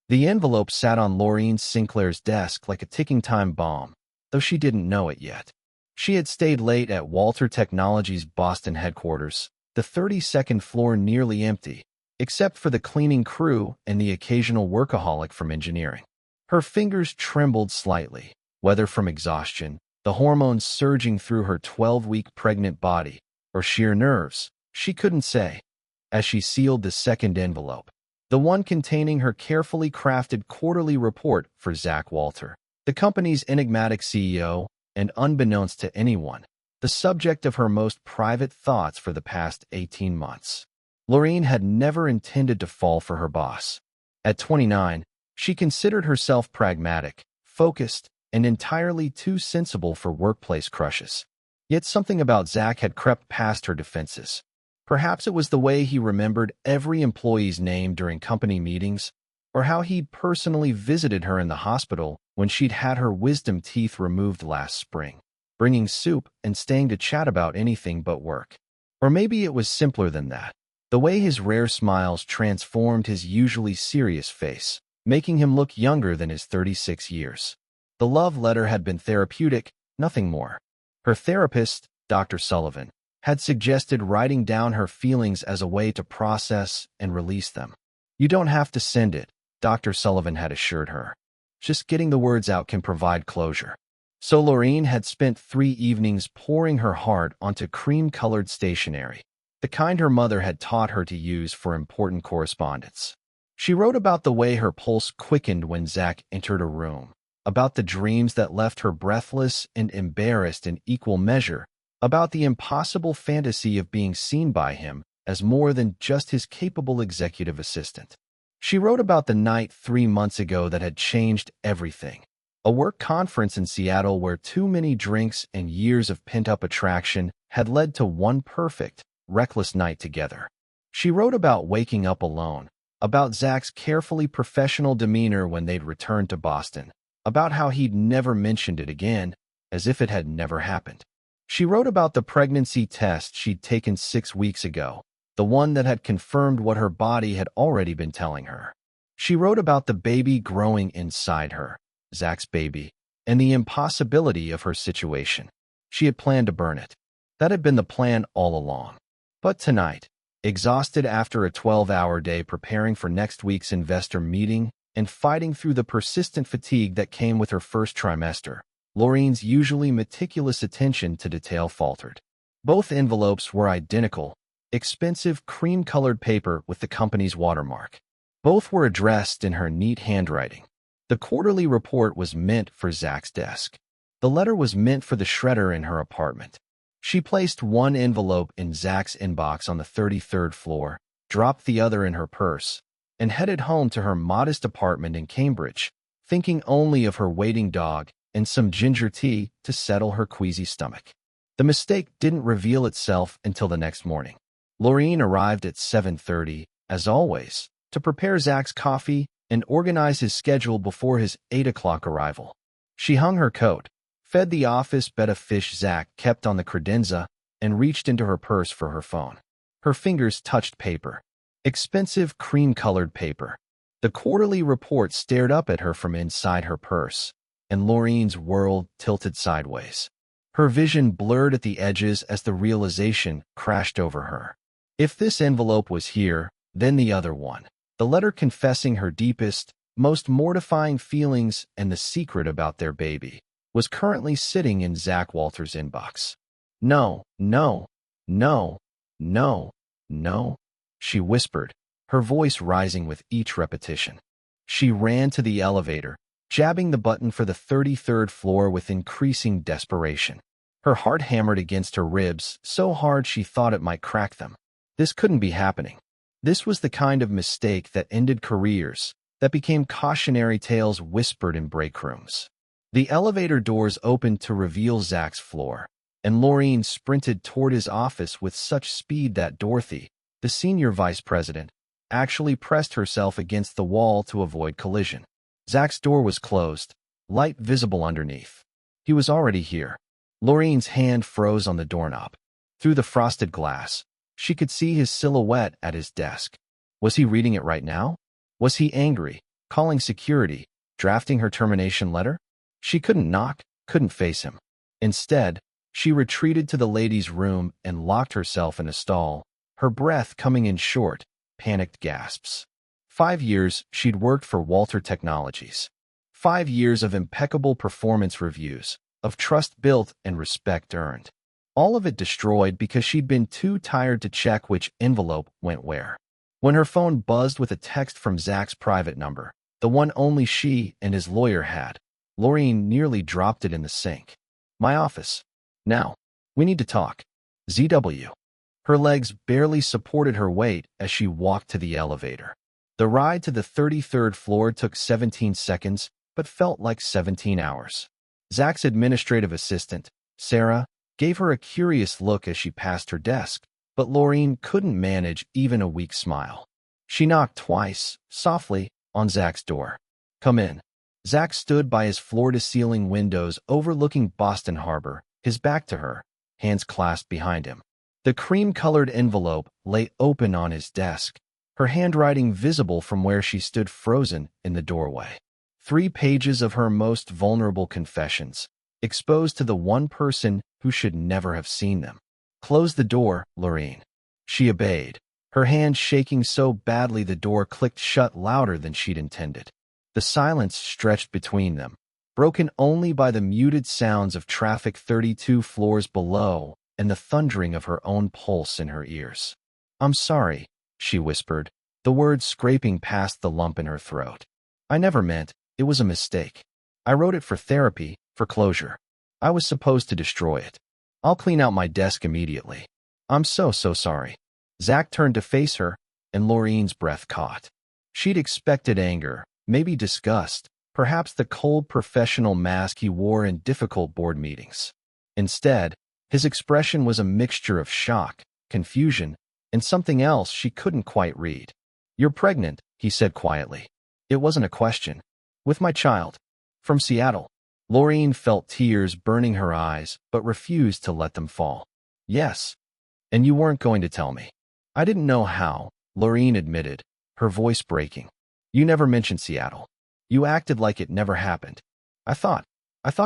The envelope sat on Laureen Sinclair's desk like a ticking time bomb, though she didn't know it yet. She had stayed late at Walter Technologies' Boston headquarters, the 32nd floor nearly empty, except for the cleaning crew and the occasional workaholic from engineering. Her fingers trembled slightly, whether from exhaustion, the hormones surging through her 12-week pregnant body, or sheer nerves, she couldn't say, as she sealed the second envelope, the one containing her carefully crafted quarterly report for Zach Walter, the company's enigmatic CEO, and unbeknownst to anyone, the subject of her most private thoughts for the past 18 months. Laureen had never intended to fall for her boss. At 29, she considered herself pragmatic, focused, and entirely too sensible for workplace crushes. Yet something about Zach had crept past her defenses. Perhaps it was the way he remembered every employee's name during company meetings, or how he'd personally visited her in the hospital when she'd had her wisdom teeth removed last spring, bringing soup and staying to chat about anything but work. Or maybe it was simpler than that. The way his rare smiles transformed his usually serious face, making him look younger than his 36 years. The love letter had been therapeutic, nothing more. Her therapist, Dr. Sullivan, had suggested writing down her feelings as a way to process and release them. "You don't have to send it," Dr. Sullivan had assured her. "Just getting the words out can provide closure." So Laureen had spent 3 evenings pouring her heart onto cream-colored stationery, the kind her mother had taught her to use for important correspondence. She wrote about the way her pulse quickened when Zach entered a room, about the dreams that left her breathless and embarrassed in equal measure, about the impossible fantasy of being seen by him as more than just his capable executive assistant. She wrote about the night 3 months ago that had changed everything. A work conference in Seattle where too many drinks and years of pent-up attraction had led to one perfect, reckless night together. She wrote about waking up alone, about Zach's carefully professional demeanor when they'd returned to Boston, about how he'd never mentioned it again, as if it had never happened. She wrote about the pregnancy test she'd taken 6 weeks ago, the one that had confirmed what her body had already been telling her. She wrote about the baby growing inside her, Zach's baby, and the impossibility of her situation. She had planned to burn it. That had been the plan all along. But tonight, exhausted after a 12-hour day preparing for next week's investor meeting and fighting through the persistent fatigue that came with her first trimester, Laureen's usually meticulous attention to detail faltered. Both envelopes were identical, expensive cream-colored paper with the company's watermark. Both were addressed in her neat handwriting. The quarterly report was meant for Zach's desk. The letter was meant for the shredder in her apartment. She placed one envelope in Zach's inbox on the 33rd floor, dropped the other in her purse, and headed home to her modest apartment in Cambridge, thinking only of her waiting dog and some ginger tea to settle her queasy stomach. The mistake didn't reveal itself until the next morning. Laureen arrived at 7:30, as always, to prepare Zach's coffee and organize his schedule before his 8 o'clock arrival. She hung her coat, fed the office bed of fish Zach kept on the credenza, and reached into her purse for her phone. Her fingers touched paper. Expensive cream-colored paper. The quarterly report stared up at her from inside her purse, and Laureen's world tilted sideways. Her vision blurred at the edges as the realization crashed over her. If this envelope was here, then the other one, the letter confessing her deepest, most mortifying feelings and the secret about their baby, was currently sitting in Zach Walter's inbox. "No, no, no, no, no," she whispered, her voice rising with each repetition. She ran to the elevator, jabbing the button for the 33rd floor with increasing desperation. Her heart hammered against her ribs so hard she thought it might crack them. This couldn't be happening. This was the kind of mistake that ended careers, that became cautionary tales whispered in break rooms. The elevator doors opened to reveal Zach's floor, and Laureen sprinted toward his office with such speed that Dorothy, the senior vice president, actually pressed herself against the wall to avoid collision. Zach's door was closed, light visible underneath. He was already here. Laureen's hand froze on the doorknob. Through the frosted glass, she could see his silhouette at his desk. Was he reading it right now? Was he angry, calling security, drafting her termination letter? She couldn't knock, couldn't face him. Instead, she retreated to the ladies' room and locked herself in a stall, her breath coming in short, panicked gasps. 5 years she'd worked for Walter Technologies. 5 years of impeccable performance reviews, of trust built and respect earned. All of it destroyed because she'd been too tired to check which envelope went where. When her phone buzzed with a text from Zach's private number, the one only she and his lawyer had, Laureen nearly dropped it in the sink. "My office. Now. We need to talk. ZW." Her legs barely supported her weight as she walked to the elevator. The ride to the 33rd floor took 17 seconds, but felt like 17 hours. Zach's administrative assistant, Sarah, gave her a curious look as she passed her desk, but Laureen couldn't manage even a weak smile. She knocked twice, softly, on Zach's door. "Come in." Zach stood by his floor-to-ceiling windows overlooking Boston Harbor, his back to her, hands clasped behind him. The cream-colored envelope lay open on his desk, her handwriting visible from where she stood frozen in the doorway. 3 pages of her most vulnerable confessions, exposed to the one person who should never have seen them. "Close the door, Laureen." She obeyed, her hand shaking so badly the door clicked shut louder than she'd intended. The silence stretched between them, broken only by the muted sounds of traffic 32 floors below and the thundering of her own pulse in her ears. "I'm sorry," she whispered, the words scraping past the lump in her throat. "I never meant, it was a mistake. I wrote it for therapy, for closure. I was supposed to destroy it. I'll clean out my desk immediately. I'm so sorry." Zach turned to face her, and Laureen's breath caught. She'd expected anger, maybe disgust, perhaps the cold professional mask he wore in difficult board meetings. Instead, his expression was a mixture of shock, confusion, and something else she couldn't quite read. "You're pregnant," he said quietly. It wasn't a question. "With my child. From Seattle." Laureen felt tears burning her eyes, but refused to let them fall. "Yes. And you weren't going to tell me." "I didn't know how," Laureen admitted, her voice breaking. "You never mentioned Seattle. You acted like it never happened. I thought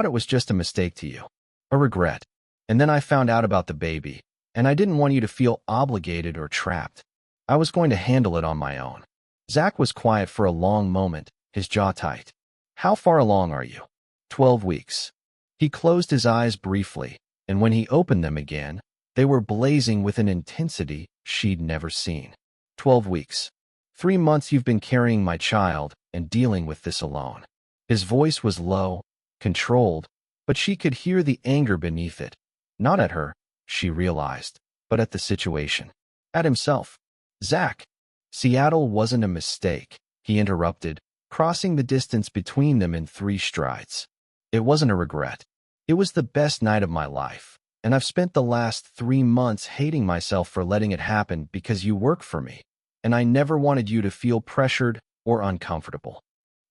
it was just a mistake to you. A regret. And then I found out about the baby, and I didn't want you to feel obligated or trapped. I was going to handle it on my own." Zach was quiet for a long moment, his jaw tight. "How far along are you?" 12 weeks. He closed his eyes briefly, and when he opened them again, they were blazing with an intensity she'd never seen. 12 weeks. 3 months you've been carrying my child and dealing with this alone." His voice was low, controlled, but she could hear the anger beneath it. Not at her, she realized, but at the situation. At himself. "Zach." "Seattle wasn't a mistake," he interrupted, crossing the distance between them in 3 strides. "It wasn't a regret. It was the best night of my life, and I've spent the last 3 months hating myself for letting it happen because you work for me, and I never wanted you to feel pressured or uncomfortable."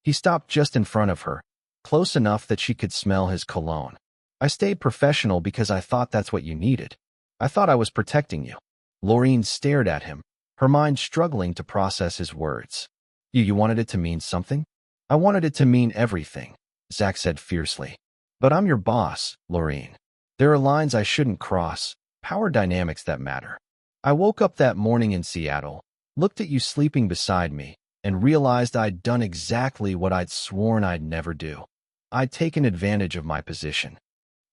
He stopped just in front of her, close enough that she could smell his cologne. "I stayed professional because I thought that's what you needed. I thought I was protecting you." Laureen stared at him, her mind struggling to process his words. You wanted it to mean something?" "I wanted it to mean everything," Zach said fiercely. "But I'm your boss, Laureen. There are lines I shouldn't cross, power dynamics that matter. I woke up that morning in Seattle, looked at you sleeping beside me, and realized I'd done exactly what I'd sworn I'd never do. I'd taken advantage of my position."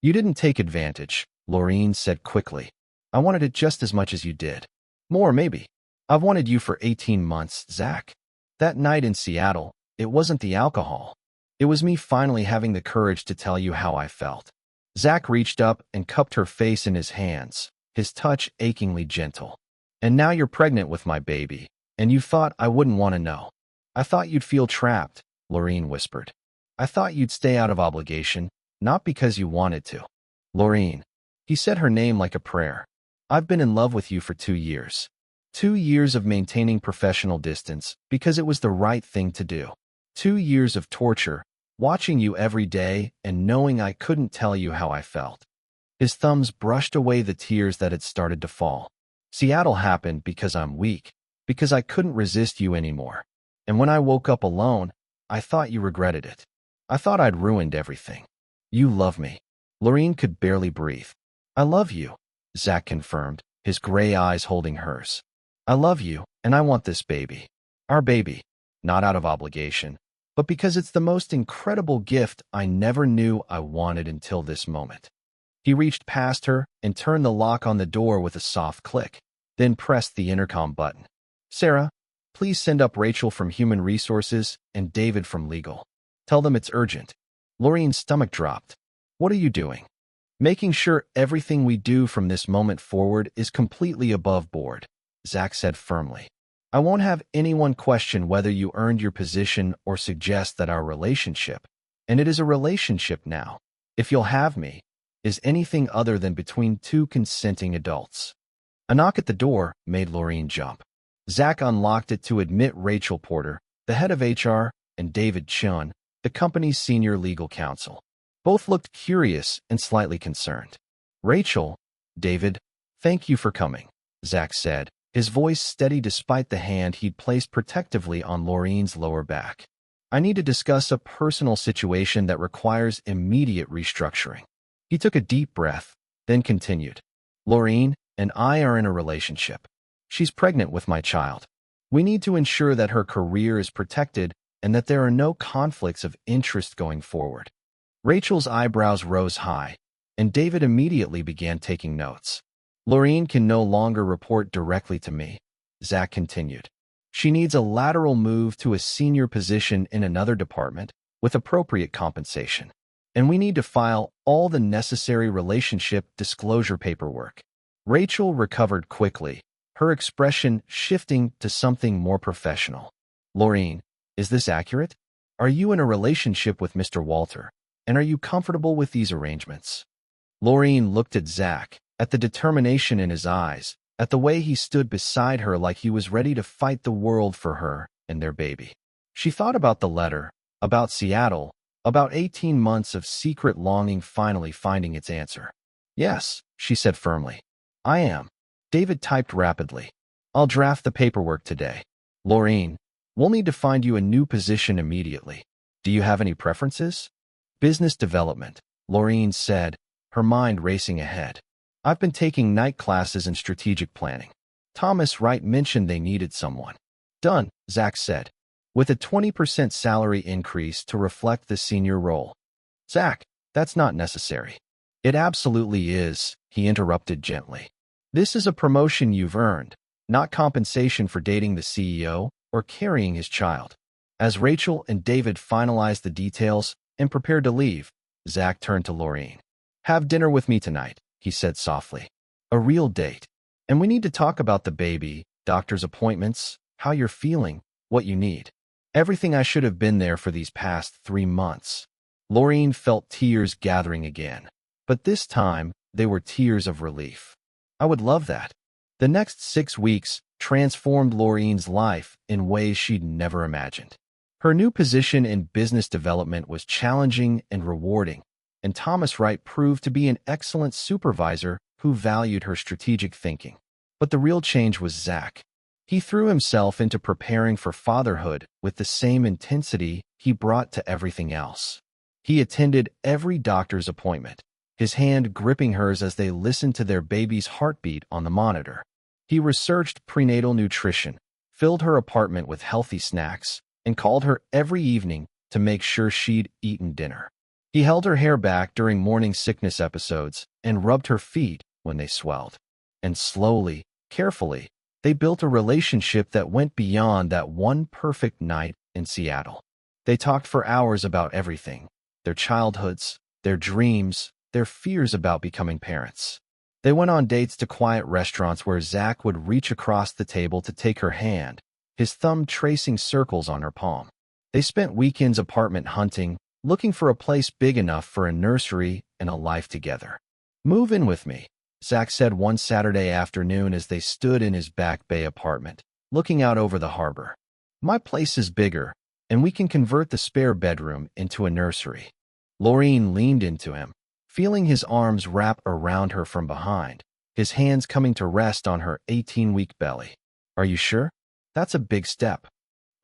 "You didn't take advantage," Laureen said quickly. "I wanted it just as much as you did. More, maybe. I've wanted you for 18 months, Zach. That night in Seattle, it wasn't the alcohol. It was me finally having the courage to tell you how I felt." Zach reached up and cupped her face in his hands, his touch achingly gentle. "And now you're pregnant with my baby, and you thought I wouldn't want to know. I thought you'd feel trapped," Laureen whispered. "I thought you'd stay out of obligation, not because you wanted to." "Laureen." He said her name like a prayer. "I've been in love with you for 2 years. 2 years of maintaining professional distance because it was the right thing to do. 2 years of torture, watching you every day and knowing I couldn't tell you how I felt." His thumbs brushed away the tears that had started to fall. "Seattle happened because I'm weak, because I couldn't resist you anymore. And when I woke up alone, I thought you regretted it. I thought I'd ruined everything. You love me. Lorene could barely breathe. I love you, Zach confirmed, his gray eyes holding hers. I love you, and I want this baby. Our baby. Not out of obligation, but because it's the most incredible gift I never knew I wanted until this moment. He reached past her and turned the lock on the door with a soft click, then pressed the intercom button. Sarah, please send up Rachel from Human Resources and David from Legal. Tell them it's urgent. Lorene's stomach dropped. What are you doing? Making sure everything we do from this moment forward is completely above board, Zach said firmly. I won't have anyone question whether you earned your position or suggest that our relationship, and it is a relationship now, if you'll have me, is anything other than between two consenting adults. A knock at the door made Lorene jump. Zach unlocked it to admit Rachel Porter, the head of HR, and David Chun, the company's senior legal counsel. Both looked curious and slightly concerned. Rachel, David, thank you for coming, Zach said, his voice steady despite the hand he'd placed protectively on Lorene's lower back. I need to discuss a personal situation that requires immediate restructuring. He took a deep breath, then continued. Lorene and I are in a relationship. She's pregnant with my child. We need to ensure that her career is protected and that there are no conflicts of interest going forward. Rachel's eyebrows rose high, and David immediately began taking notes. Lorene can no longer report directly to me, Zach continued. She needs a lateral move to a senior position in another department with appropriate compensation. And we need to file all the necessary relationship disclosure paperwork. Rachel recovered quickly, her expression shifting to something more professional. Lorene, is this accurate? Are you in a relationship with Mr. Walter? And are you comfortable with these arrangements? Lorene looked at Zach, at the determination in his eyes, at the way he stood beside her like he was ready to fight the world for her and their baby. She thought about the letter, about Seattle, about 18 months of secret longing finally finding its answer. Yes, she said firmly. I am. David typed rapidly. I'll draft the paperwork today. Lorene, we'll need to find you a new position immediately. Do you have any preferences? Business development, Lorene said, her mind racing ahead. I've been taking night classes in strategic planning. Thomas Wright mentioned they needed someone. Done, Zach said, with a 20% salary increase to reflect the senior role. Zach, that's not necessary. It absolutely is, he interrupted gently. This is a promotion you've earned, not compensation for dating the CEO or carrying his child. As Rachel and David finalized the details and prepared to leave, Zach turned to Lorene. Have dinner with me tonight, he said softly. A real date. And we need to talk about the baby, doctor's appointments, how you're feeling, what you need. Everything I should have been there for these past 3 months. Lorene felt tears gathering again, but this time they were tears of relief. I would love that. The next 6 weeks transformed Lorene's life in ways she'd never imagined. Her new position in business development was challenging and rewarding, and Thomas Wright proved to be an excellent supervisor who valued her strategic thinking. But the real change was Zach. He threw himself into preparing for fatherhood with the same intensity he brought to everything else. He attended every doctor's appointment, his hand gripping hers as they listened to their baby's heartbeat on the monitor. He researched prenatal nutrition, filled her apartment with healthy snacks, and called her every evening to make sure she'd eaten dinner. He held her hair back during morning sickness episodes and rubbed her feet when they swelled. And slowly, carefully, they built a relationship that went beyond that one perfect night in Seattle. They talked for hours about everything, their childhoods, their dreams, their fears about becoming parents. They went on dates to quiet restaurants where Zach would reach across the table to take her hand, his thumb tracing circles on her palm. They spent weekends apartment hunting, looking for a place big enough for a nursery and a life together. Move in with me, Zach said one Saturday afternoon as they stood in his Back Bay apartment, looking out over the harbor. My place is bigger, and we can convert the spare bedroom into a nursery. Lorene leaned into him, feeling his arms wrap around her from behind, his hands coming to rest on her 18-week belly. Are you sure? That's a big step.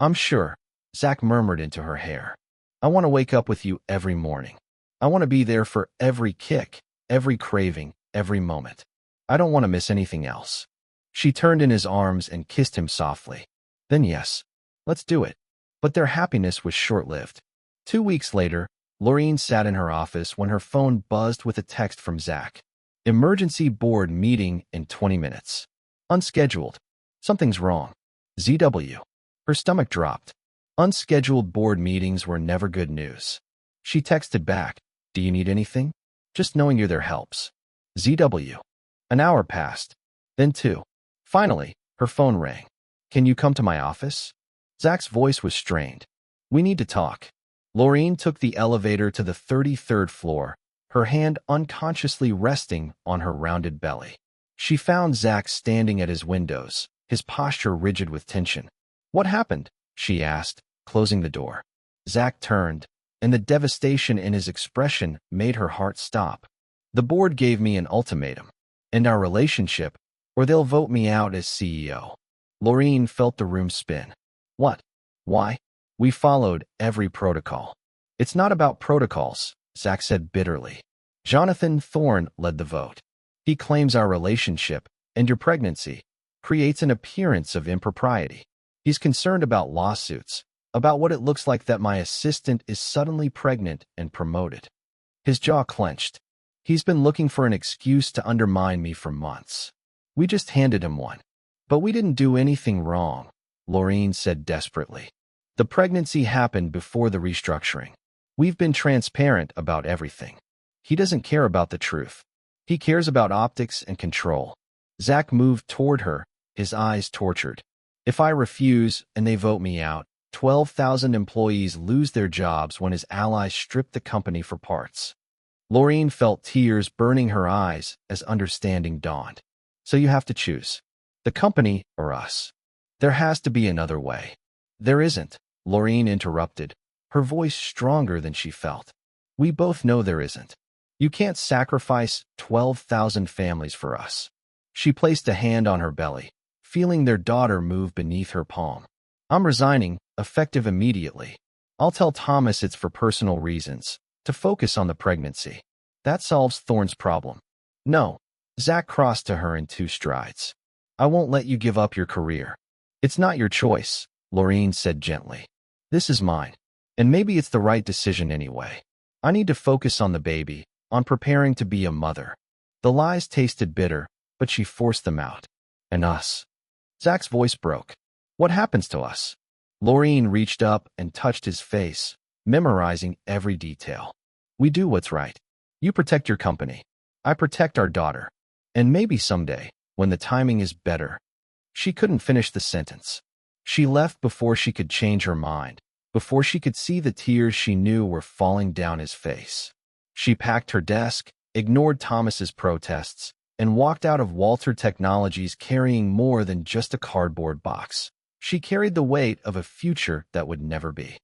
I'm sure. Zach murmured into her hair. I want to wake up with you every morning. I want to be there for every kick, every craving, every moment. I don't want to miss anything else. She turned in his arms and kissed him softly. Then yes, let's do it. But their happiness was short-lived. 2 weeks later, Laureen sat in her office when her phone buzzed with a text from Zach. Emergency board meeting in 20 minutes. Unscheduled. Something's wrong. ZW. Her stomach dropped. Unscheduled board meetings were never good news. She texted back, do you need anything? Just knowing you're there helps. ZW. An hour passed. Then 2. Finally, her phone rang. Can you come to my office? Zach's voice was strained. We need to talk. Laureen took the elevator to the 33rd floor, her hand unconsciously resting on her rounded belly. She found Zach standing at his windows, his posture rigid with tension. What happened? She asked, closing the door. Zach turned, and the devastation in his expression made her heart stop. The board gave me an ultimatum. End our relationship, or they'll vote me out as CEO. Laureen felt the room spin. What? Why? We followed every protocol. It's not about protocols, Zach said bitterly. Jonathan Thorne led the vote. He claims our relationship, and your pregnancy, creates an appearance of impropriety. He's concerned about lawsuits, about what it looks like that my assistant is suddenly pregnant and promoted. His jaw clenched. He's been looking for an excuse to undermine me for months. We just handed him one. But we didn't do anything wrong, Laureen said desperately. The pregnancy happened before the restructuring. We've been transparent about everything. He doesn't care about the truth. He cares about optics and control. Zach moved toward her, his eyes tortured. If I refuse and they vote me out, 12,000 employees lose their jobs when his allies strip the company for parts. Laureen felt tears burning her eyes as understanding dawned. So you have to choose. The company or us. There has to be another way. There isn't, Laureen interrupted, her voice stronger than she felt. We both know there isn't. You can't sacrifice 12,000 families for us. She placed a hand on her belly, feeling their daughter move beneath her palm. I'm resigning, effective immediately. I'll tell Thomas it's for personal reasons, to focus on the pregnancy. That solves Thorne's problem. No. Zach crossed to her in 2 strides. I won't let you give up your career. It's not your choice, Laureen said gently. This is mine. And maybe it's the right decision anyway. I need to focus on the baby, on preparing to be a mother. The lies tasted bitter, but she forced them out. And us. Zach's voice broke. What happens to us? Laureen reached up and touched his face, memorizing every detail. We do what's right. You protect your company. I protect our daughter. And maybe someday, when the timing is better. She couldn't finish the sentence. She left before she could change her mind, before she could see the tears she knew were falling down his face. She packed her desk, ignored Thomas's protests, and walked out of Walter Technologies carrying more than just a cardboard box. She carried the weight of a future that would never be.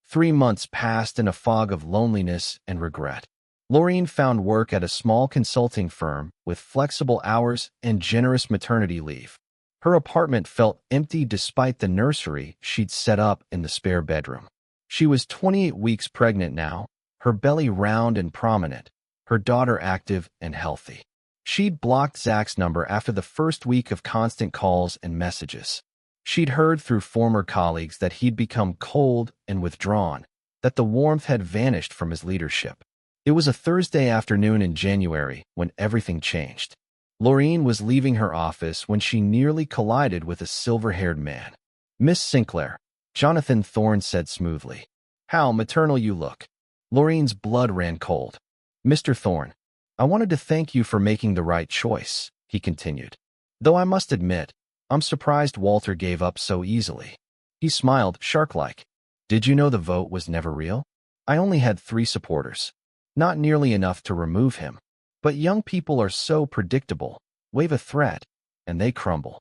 3 months passed in a fog of loneliness and regret. Laureen found work at a small consulting firm with flexible hours and generous maternity leave. Her apartment felt empty despite the nursery she'd set up in the spare bedroom. She was 28 weeks pregnant now, her belly round and prominent, her daughter active and healthy. She'd blocked Zach's number after the first week of constant calls and messages. She'd heard through former colleagues that he'd become cold and withdrawn, that the warmth had vanished from his leadership. It was a Thursday afternoon in January when everything changed. Laureen was leaving her office when she nearly collided with a silver-haired man. Miss Sinclair, Jonathan Thorne said smoothly. How maternal you look. Laureen's blood ran cold. Mr. Thorne, I wanted to thank you for making the right choice, he continued. Though I must admit, I'm surprised Walter gave up so easily. He smiled, shark-like. Did you know the vote was never real? I only had 3 supporters. Not nearly enough to remove him. But young people are so predictable. Wave a threat, and they crumble.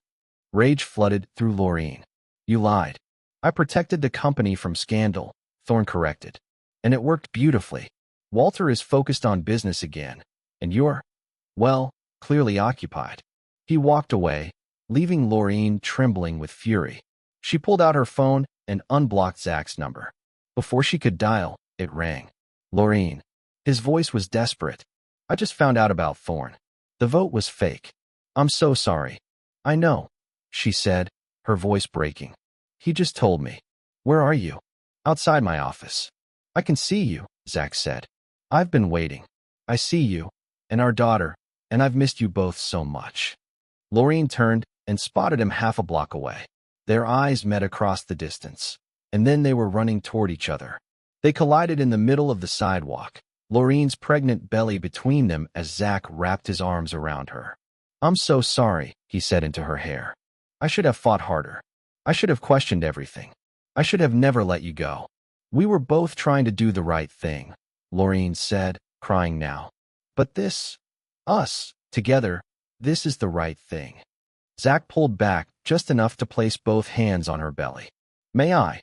Rage flooded through Laureen. You lied. I protected the company from scandal, Thorne corrected. And it worked beautifully. Walter is focused on business again, and you're, well, clearly occupied. He walked away, leaving Laureen trembling with fury. She pulled out her phone and unblocked Zach's number. Before she could dial, it rang. Laureen. His voice was desperate. I just found out about Thorne. The vote was fake. I'm so sorry. I know, she said, her voice breaking. He just told me. Where are you? Outside my office. I can see you, Zach said. I've been waiting. I see you, and our daughter, and I've missed you both so much. Laureen turned and spotted him half a block away. Their eyes met across the distance, and then they were running toward each other. They collided in the middle of the sidewalk, Laureen's pregnant belly between them as Zach wrapped his arms around her. I'm so sorry, he said into her hair. I should have fought harder. I should have questioned everything. I should have never let you go. We were both trying to do the right thing, Laureen said, crying now. But this, us, together, this is the right thing. Zach pulled back just enough to place both hands on her belly. May I?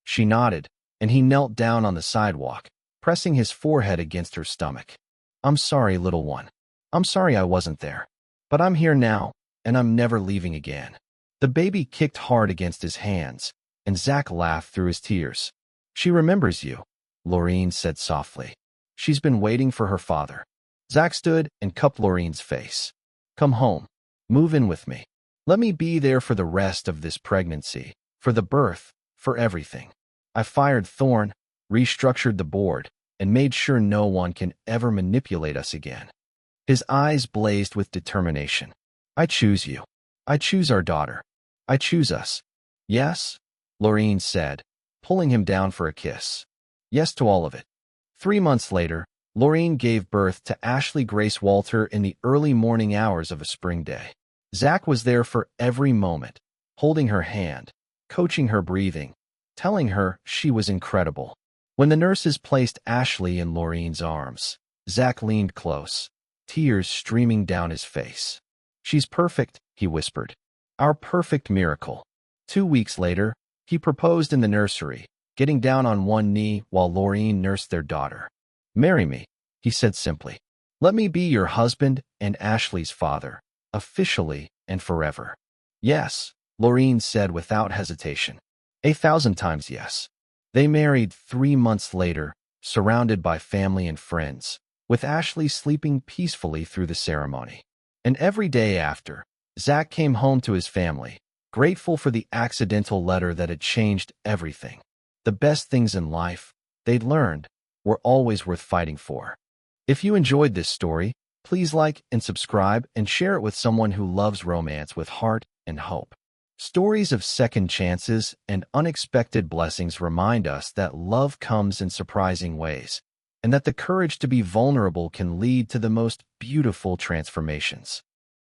She nodded, and he knelt down on the sidewalk, pressing his forehead against her stomach. I'm sorry, little one. I'm sorry I wasn't there. But I'm here now, and I'm never leaving again. The baby kicked hard against his hands, and Zach laughed through his tears. She remembers you, Laureen said softly. She's been waiting for her father. Zach stood and cupped Laureen's face. Come home. Move in with me. Let me be there for the rest of this pregnancy, for the birth, for everything. I fired Thorne, restructured the board, and made sure no one can ever manipulate us again. His eyes blazed with determination. I choose you. I choose our daughter. I choose us. Yes? Laureen said, pulling him down for a kiss. Yes to all of it. 3 months later, Laureen gave birth to Ashley Grace Walter in the early morning hours of a spring day. Zach was there for every moment, holding her hand, coaching her breathing, telling her she was incredible. When the nurses placed Ashley in Laureen's arms, Zach leaned close, tears streaming down his face. She's perfect, he whispered. Our perfect miracle. 2 weeks later, he proposed in the nursery, getting down on one knee while Laureen nursed their daughter. Marry me, he said simply. Let me be your husband and Ashley's father, officially and forever. Yes, Laureen said without hesitation. 1,000 times yes. They married 3 months later, surrounded by family and friends, with Ashley sleeping peacefully through the ceremony. And every day after, Zach came home to his family, grateful for the accidental letter that had changed everything. The best things in life, they'd learned, were always worth fighting for. If you enjoyed this story, please like and subscribe and share it with someone who loves romance with heart and hope. Stories of second chances and unexpected blessings remind us that love comes in surprising ways, and that the courage to be vulnerable can lead to the most beautiful transformations.